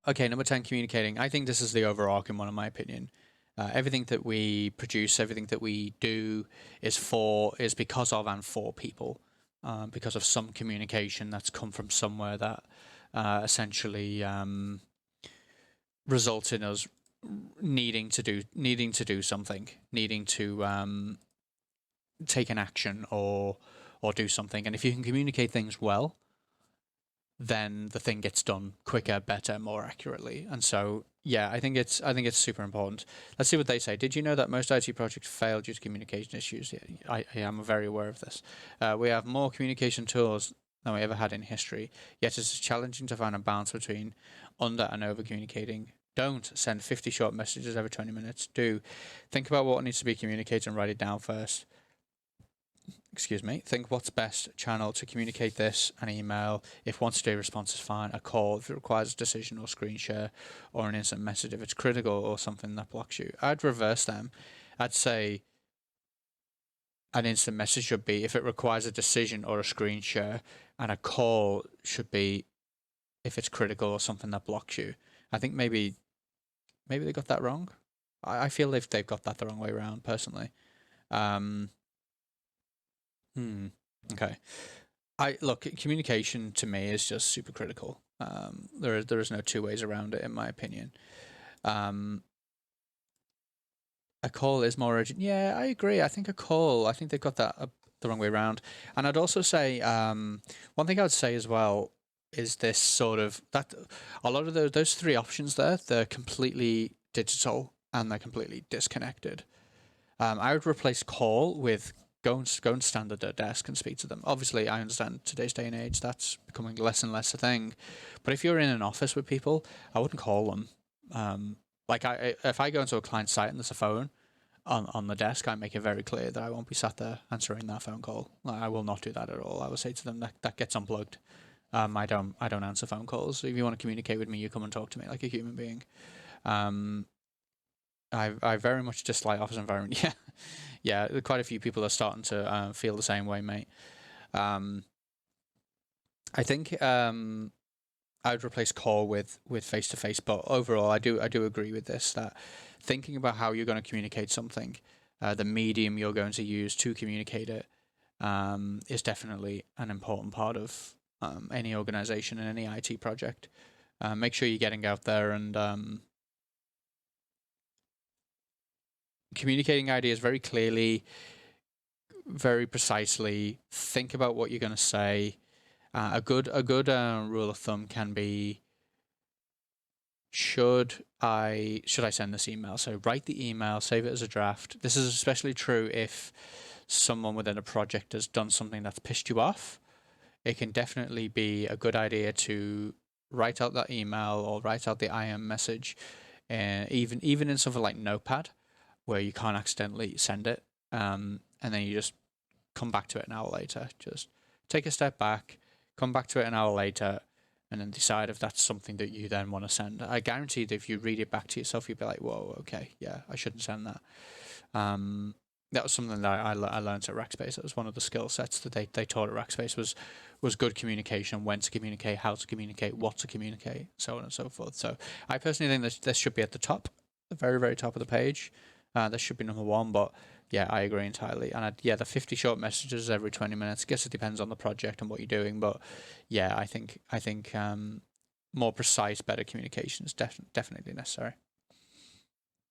Okay, number 10, communicating. I think this is the overarching one, in my opinion. Everything that we produce, everything that we do is because of and for people, because of some communication that's come from somewhere that essentially results in us needing to do something, needing to take an action or do something. And if you can communicate things well, then the thing gets done quicker, better, more accurately. And so, yeah, I think it's super important. Let's see what they say. Did you know that most IT projects fail due to communication issues? Yeah, I am very aware of this. We have more communication tools than we ever had in history, yet it's challenging to find a balance between under and over communicating. Don't send 50 short messages every 20 minutes. Do think about what needs to be communicated and write it down first. Excuse me, think what's best channel to communicate this, an email, if one-day response is fine, a call, if it requires a decision or screen share, or an instant message if it's critical or something that blocks you. I'd reverse them. I'd say an instant message should be if it requires a decision or a screen share, and a call should be if it's critical or something that blocks you. I think maybe they got that wrong. I feel they've got that the wrong way around, personally. Okay. Look, communication to me is just super critical. There is no two ways around it, in my opinion. A call is more urgent. Yeah, I agree. I think they've got that the wrong way around. And I'd also say one thing I would say as well is this sort of that a lot of those three options there, they're completely digital and they're completely disconnected. I would replace call with go and stand at their desk and speak to them. Obviously, I understand today's day and age that's becoming less and less a thing. But if you're in an office with people, I wouldn't call them. If I go into a client site and there's a phone on the desk, I make it very clear that I won't be sat there answering that phone call. I will not do that at all. I will say to them that gets unplugged. I don't answer phone calls. If you want to communicate with me, you come and talk to me like a human being. I very much dislike office environment. Yeah, quite a few people are starting to feel the same way, mate. I think I would replace call with face-to-face, but overall, I do agree with this, that thinking about how you're going to communicate something, the medium you're going to use to communicate it, is definitely an important part of any organization and any IT project. Make sure you're getting out there and communicating ideas very clearly, very precisely. Think about what you're going to say. A good rule of thumb can be: should I send this email? So write the email, save it as a draft. This is especially true if someone within a project has done something that's pissed you off. It can definitely be a good idea to write out that email or write out the IM message, even in something like Notepad, where you can't accidentally send it, and then you just come back to it an hour later. Just take a step back, come back to it an hour later, and then decide if that's something that you then want to send. I guarantee that if you read it back to yourself, you'll be like, whoa, okay, yeah, I shouldn't send that. That was something that I learned at Rackspace. That was one of the skill sets that they taught at Rackspace was good communication, when to communicate, how to communicate, what to communicate, so on and so forth. So I personally think this should be at the top, the very, very top of the page. This should be number one, but yeah, I agree entirely. And the 50 short messages every 20 minutes. I guess it depends on the project and what you're doing, but yeah, I think more precise, better communication is definitely necessary.